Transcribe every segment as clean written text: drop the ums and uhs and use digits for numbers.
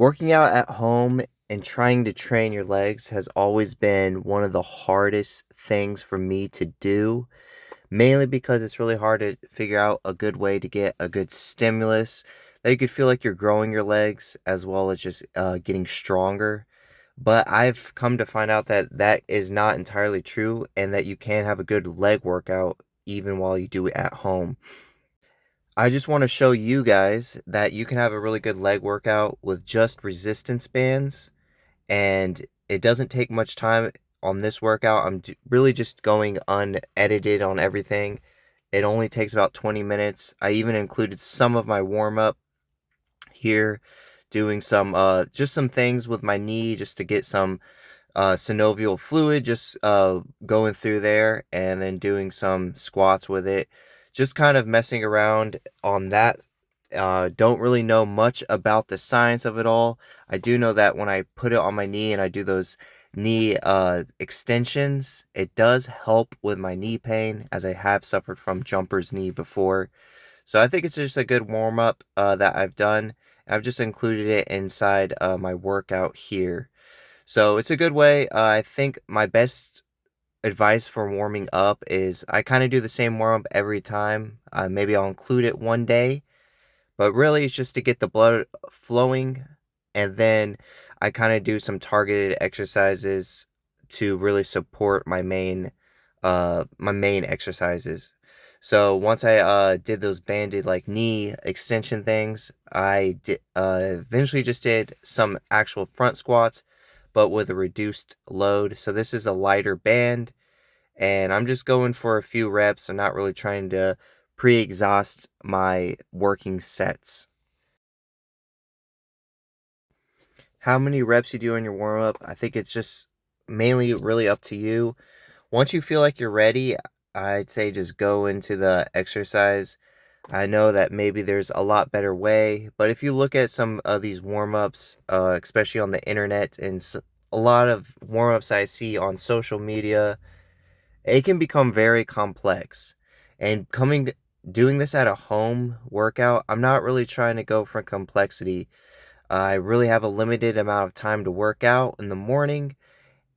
Working out at home and trying to train your legs has always been one of the hardest things for me to do, mainly because it's really hard to figure out a good way to get a good stimulus that you could feel like you're growing your legs as well as just getting stronger. But I've come to find out that that is not entirely true and that you can have a good leg workout even while you do it at home. I just want to show you guys that you can have a really good leg workout with just resistance bands, and it doesn't take much time on this workout. Really just going unedited on everything. It only takes about 20 minutes. I even included some of my warm up here, doing some just some things with my knee just to get some synovial fluid, just going through there, and then doing some squats with it, just kind of messing around on that. Don't really know much about the science of it all. I do know that when I put it on my knee and I do those knee extensions, it does help with my knee pain, as I have suffered from jumper's knee before. So I think it's just a good warm up that I've done. I've just included it inside my workout here. So it's a good way. I think my best advice for warming up is I kind of do the same warm up every time. Maybe I'll include it one day, but really it's just to get the blood flowing. And then I kind of do some targeted exercises to really support my main exercises. So once I did those banded like knee extension things, I did eventually just did some actual front squats, but with a reduced load. So this is a lighter band, and I'm just going for a few reps. I'm not really trying to pre-exhaust my working sets. How many reps you do in your warm up, I think it's just mainly really up to you. Once you feel like you're ready, I'd say just go into the exercise. I know that maybe there's a lot better way, but if you look at some of these warm-ups, especially on the internet and a lot of warm-ups I see on social media, it can become very complex. And doing this at a home workout, I'm not really trying to go for complexity. I really have a limited amount of time to work out in the morning,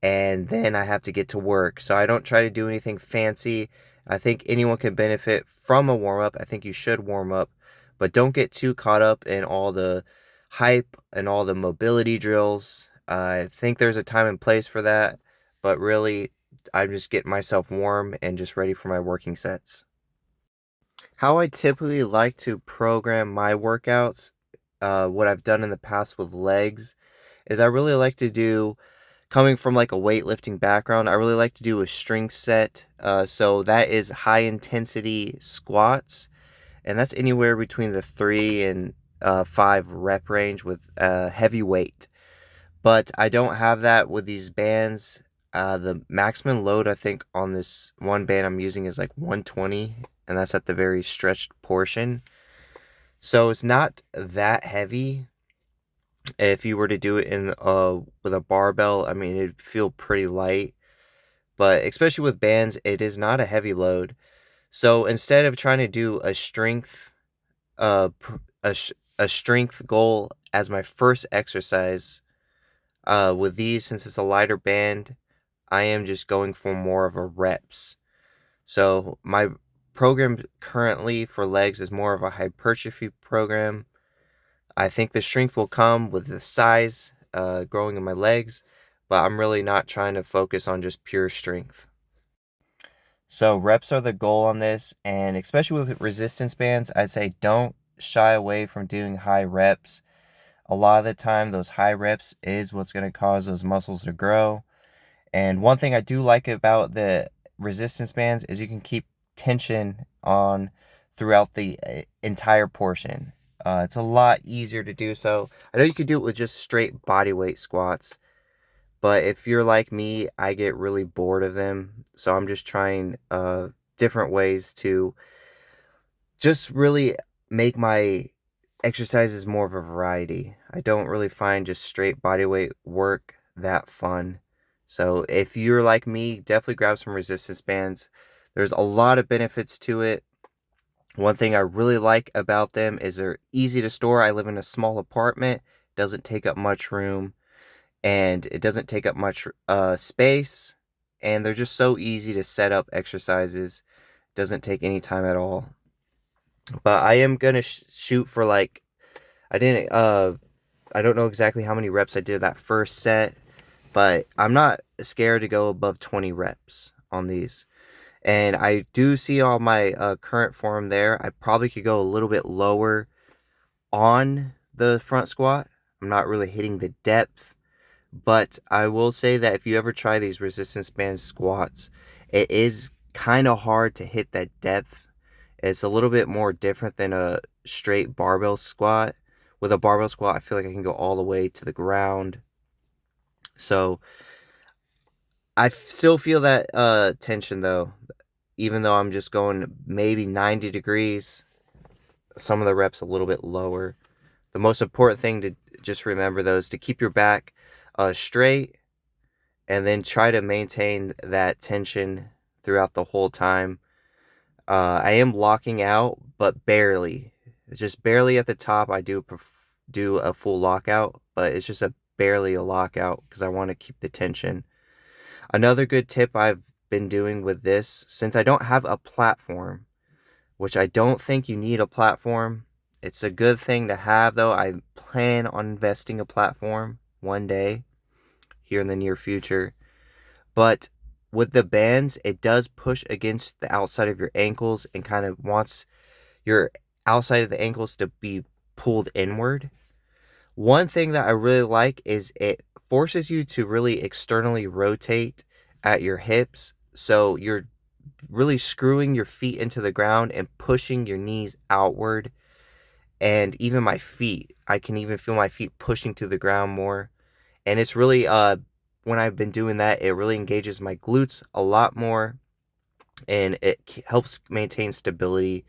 and then I have to get to work. So I don't try to do anything fancy. I think anyone can benefit from a warm up. I think you should warm up, but don't get too caught up in all the hype and all the mobility drills. I think there's a time and place for that, but really, I'm just getting myself warm and just ready for my working sets. How I typically like to program my workouts, what I've done in the past with legs, is I really like to do, coming from like a weightlifting background, I really like to do a strength set. So that is high intensity squats, and that's anywhere between the 3 and 5 rep range with heavy weight. But I don't have that with these bands. The maximum load I think on this one band I'm using is like 120, and that's at the very stretched portion. So it's not that heavy. If you were to do it in with a barbell, I mean it'd feel pretty light, but especially with bands, it is not a heavy load. So instead of trying to do a strength a strength goal as my first exercise, with these, since it's a lighter band, I am just going for more of a reps. So my program currently for legs is more of a hypertrophy program. I think the strength will come with the size growing in my legs, but I'm really not trying to focus on just pure strength. So reps are the goal on this, and especially with resistance bands, I'd say don't shy away from doing high reps. A lot of the time, those high reps is what's going to cause those muscles to grow. And one thing I do like about the resistance bands is you can keep tension on throughout the entire portion. It's a lot easier to do so. I know you could do it with just straight body weight squats, but if you're like me, I get really bored of them. So I'm just trying different ways to just really make my exercises more of a variety. I don't really find just straight body weight work that fun. So if you're like me, definitely grab some resistance bands. There's a lot of benefits to it. One thing I really like about them is they're easy to store. I live in a small apartment, doesn't take up much room, and it doesn't take up much space, and they're just so easy to set up exercises. Doesn't take any time at all. But I am gonna shoot for like, I don't know exactly how many reps I did that first set, but I'm not scared to go above 20 reps on these. And I do see all my current form there. I probably could go a little bit lower on the front squat. I'm not really hitting the depth, but I will say that if you ever try these resistance band squats, it is kind of hard to hit that depth. It's a little bit more different than a straight barbell squat. With a barbell squat, I feel like I can go all the way to the ground. So I still feel that tension though, even though I'm just going maybe 90 degrees, some of the reps a little bit lower. The most important thing to just remember though is to keep your back straight, and then try to maintain that tension throughout the whole time. I am locking out, but barely. It's just barely at the top. I do a full lockout, but it's just barely a lockout because I want to keep the tension. Another good tip I've been doing with this, since I don't have a platform, which I don't think you need a platform. It's a good thing to have though. I plan on investing a platform one day here in the near future. But with the bands, it does push against the outside of your ankles and kind of wants your outside of the ankles to be pulled inward. One thing that I really like is it forces you to really externally rotate at your hips. So you're really screwing your feet into the ground and pushing your knees outward. And even my feet, I can even feel my feet pushing to the ground more. And it's really, when I've been doing that, it really engages my glutes a lot more. And it helps maintain stability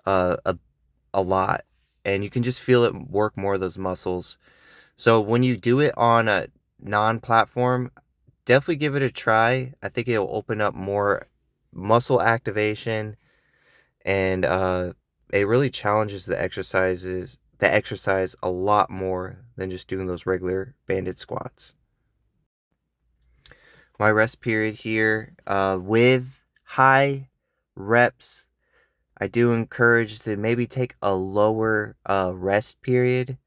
a lot. And you can just feel it work more of those muscles. So when you do it on a non-platform, definitely give it a try. I think it'll open up more muscle activation, and it really challenges the exercise a lot more than just doing those regular banded squats. My rest period here, with high reps, I do encourage to maybe take a lower rest period.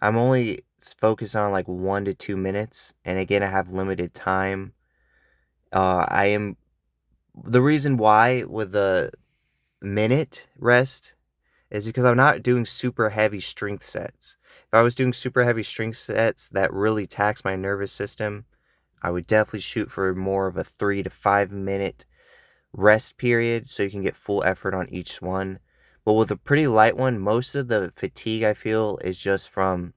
I'm only focused on like 1 to 2 minutes, and again, I have limited time. I am the reason why with the minute rest is because I'm not doing super heavy strength sets. If I was doing super heavy strength sets that really tax my nervous system, I would definitely shoot for more of a 3 to 5 minute rest period so you can get full effort on each one. But with a pretty light one, most of the fatigue I feel is just from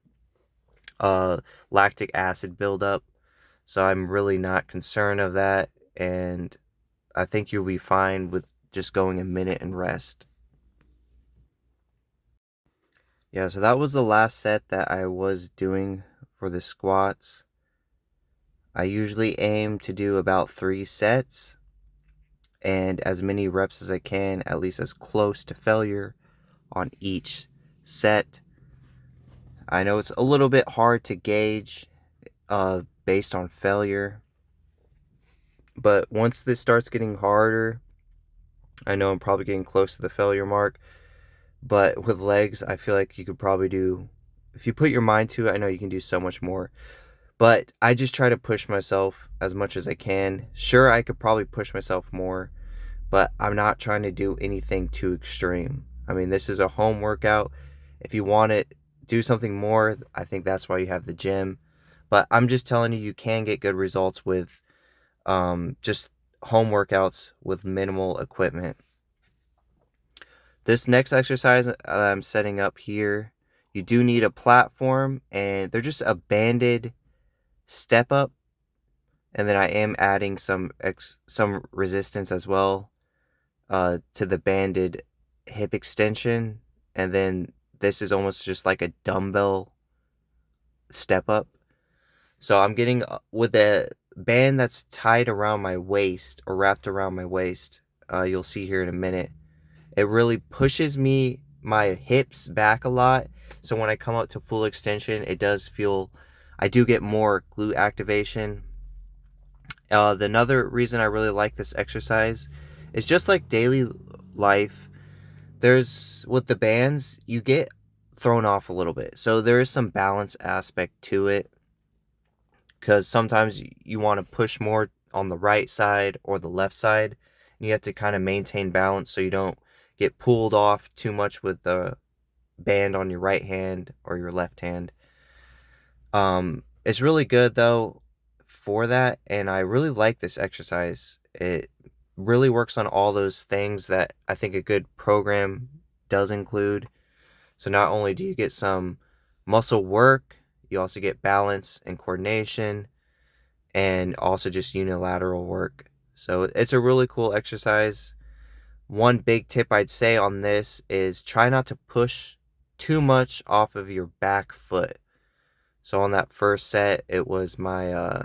lactic acid buildup. So I'm really not concerned of that, and I think you'll be fine with just going a minute and rest. Yeah, so that was the last set that I was doing for the squats. I usually aim to do about 3 sets and as many reps as I can, at least as close to failure on each set. I know it's a little bit hard to gauge based on failure, but once this starts getting harder, I know I'm probably getting close to the failure mark. But with legs, I feel like you could probably do, if you put your mind to it, I know you can do so much more. But I just try to push myself as much as I can. Sure, I could probably push myself more, but I'm not trying to do anything too extreme. I mean, this is a home workout. If you want to do something more, I think that's why you have the gym. But I'm just telling you, you can get good results with just home workouts with minimal equipment. This next exercise I'm setting up here, you do need a platform, and they're just a banded step up, and then I am adding some resistance as well to the banded hip extension, and then this is almost just like a dumbbell step up. So I'm getting with the band that's tied around my waist or wrapped around my waist. You'll see here in a minute. It really pushes me my hips back a lot. So when I come up to full extension, it does feel, I do get more glute activation. The another reason I really like this exercise is just like daily life. There's with the bands, you get thrown off a little bit. So there is some balance aspect to it because sometimes you want to push more on the right side or the left side. And you have to kind of maintain balance so you don't get pulled off too much with the band on your right hand or your left hand. It's really good though for that, and I really like this exercise. It really works on all those things that I think a good program does include. So not only do you get some muscle work, you also get balance and coordination and also just unilateral work. So it's a really cool exercise. One big tip I'd say on this is try not to push too much off of your back foot. So on that first set, it was my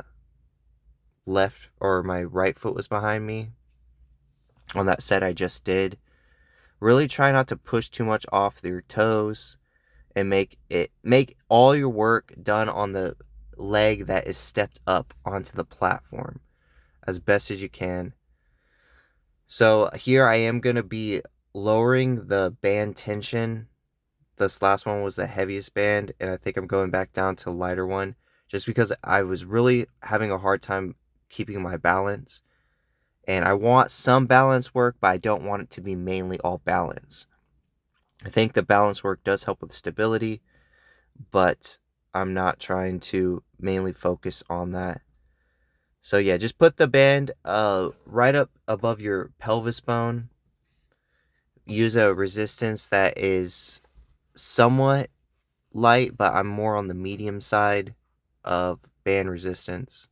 left or my right foot was behind me. On that set I just did, really try not to push too much off your toes and make all your work done on the leg that is stepped up onto the platform as best as you can. So here I am going to be lowering the band tension. This last one was the heaviest band, and I think I'm going back down to the lighter one just because I was really having a hard time keeping my balance. And I want some balance work, but I don't want it to be mainly all balance. I think the balance work does help with stability, but I'm not trying to mainly focus on that. So yeah, just put the band right up above your pelvis bone. Use a resistance that is somewhat light, but I'm more on the medium side of band resistance.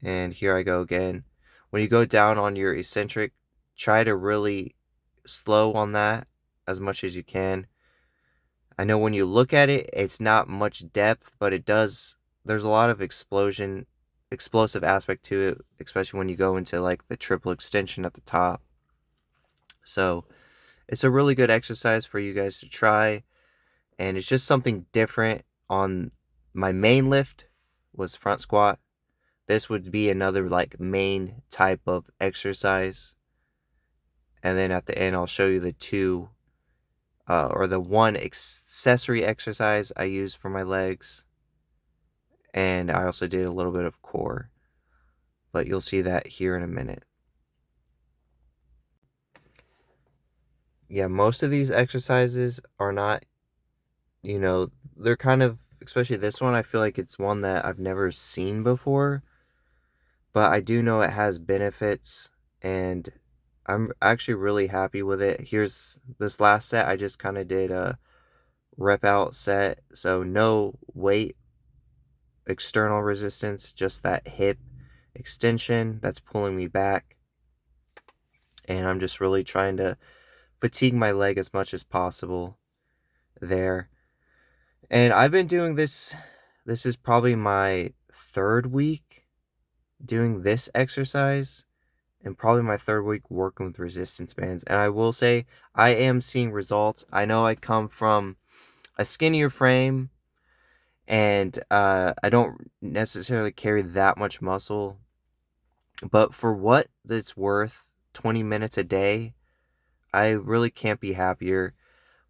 And here I go again. When you go down on your eccentric, try to really slow on that as much as you can. I know when you look at it, it's not much depth, but there's a lot of explosive aspect to it, especially when you go into like the triple extension at the top. So it's a really good exercise for you guys to try. And it's just something different. On my main lift was front squat. This would be another like main type of exercise. And then at the end, I'll show you the two or the one accessory exercise I use for my legs. And I also did a little bit of core, but you'll see that here in a minute. Yeah, most of these exercises are not, they're kind of, especially this one, I feel like it's one that I've never seen before, but I do know it has benefits and I'm actually really happy with it. Here's this last set. I just kind of did a rep out set. So no weight, external resistance, just that hip extension that's pulling me back. And I'm just really trying to fatigue my leg as much as possible there. And I've been doing this. This is probably my third week doing this exercise and probably my third week working with resistance bands. And I will say I am seeing results. I know I come from a skinnier frame and I don't necessarily carry that much muscle. But for what it's worth, 20 minutes a day, I really can't be happier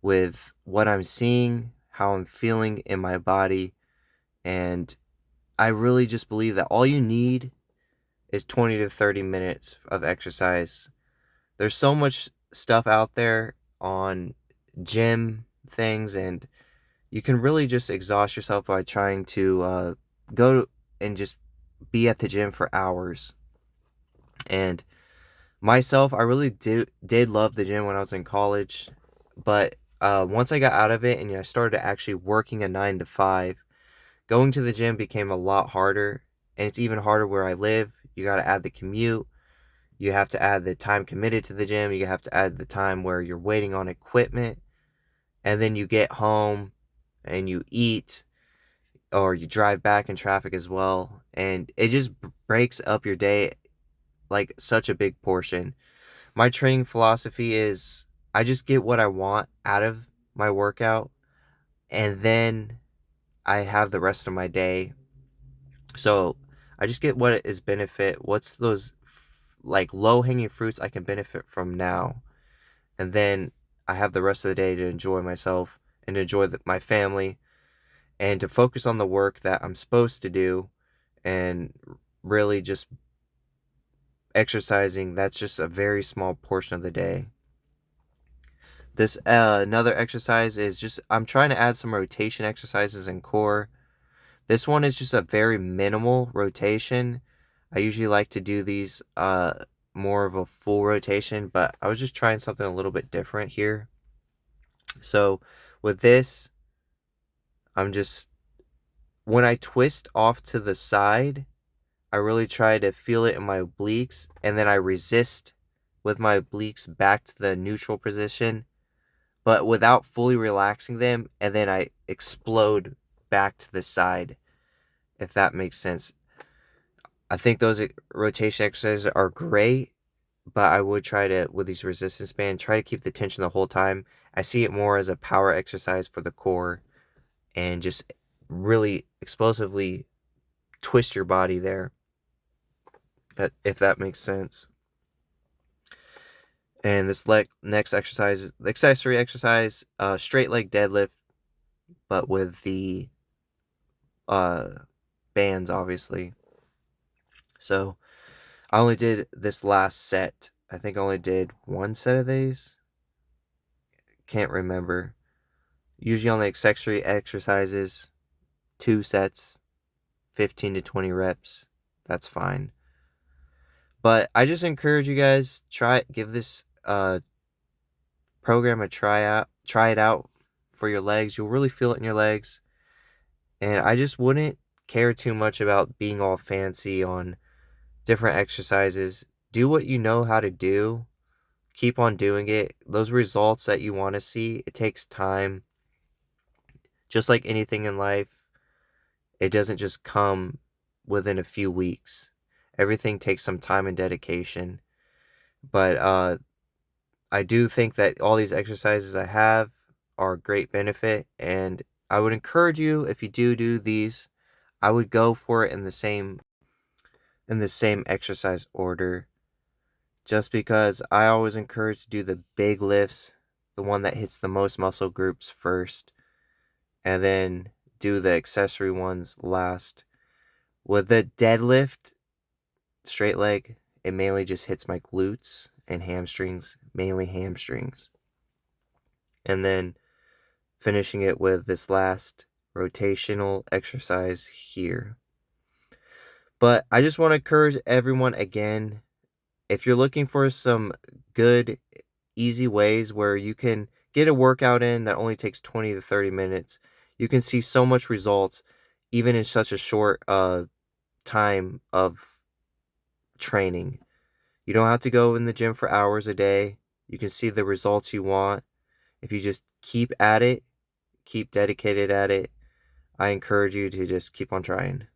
with what I'm seeing, how I'm feeling in my body. And I really just believe that all you need is 20 to 30 minutes of exercise. There's so much stuff out there on gym things, and you can really just exhaust yourself by trying to go and just be at the gym for hours. And myself, I really did love the gym when I was in college, but once I got out of it and I started actually working a 9 to 5, going to the gym became a lot harder, and it's even harder where I live. You got to add the commute. You have to add the time committed to the gym. You have to add the time where you're waiting on equipment. And then you get home and you eat or you drive back in traffic as well. And it just breaks up your day like such a big portion. My training philosophy is I just get what I want out of my workout, and then I have the rest of my day. So I just get what is benefit, what's those like low hanging fruits I can benefit from now, and then I have the rest of the day to enjoy myself and enjoy my family and to focus on the work that I'm supposed to do, and really just exercising. That's just a very small portion of the day. This another exercise is just I'm trying to add some rotation exercises in core. This one is just a very minimal rotation. I usually like to do these more of a full rotation, but I was just trying something a little bit different here. So with this, I'm just when I twist off to the side, I really try to feel it in my obliques, and then I resist with my obliques back to the neutral position, but without fully relaxing them, and then I explode back to the side, if that makes sense. I think those rotation exercises are great, but I would try to, with these resistance bands, try to keep the tension the whole time. I see it more as a power exercise for the core and just really explosively twist your body there, if that makes sense. And this next exercise, the accessory exercise, straight leg deadlift, but with the uh, bands, obviously. So I only did this last set. I think I only did one set of these. Can't remember. Usually on the accessory exercises, 2 sets, 15 to 20 reps. That's fine. But I just encourage you guys, give this program a try it out for your legs. You'll really feel it in your legs. And I just wouldn't care too much about being all fancy on different exercises. Do what you know how to do. Keep on doing it. Those results that you want to see, it takes time. Just like anything in life, it doesn't just come within a few weeks. Everything takes some time and dedication. But I do think that all these exercises I have are a great benefit, and I would encourage you, if you do these, I would go for it in the same exercise order, just because I always encourage to do the big lifts, the one that hits the most muscle groups first, and then do the accessory ones last. With the deadlift, straight leg, it mainly just hits my glutes and hamstrings, mainly hamstrings. And then finishing it with this last rotational exercise here. But I just want to encourage everyone again, if you're looking for some good, easy ways where you can get a workout in that only takes 20 to 30 minutes, you can see so much results even in such a short time of training. You don't have to go in the gym for hours a day. You can see the results you want if you just keep at it, keep dedicated at it. I encourage you to just keep on trying.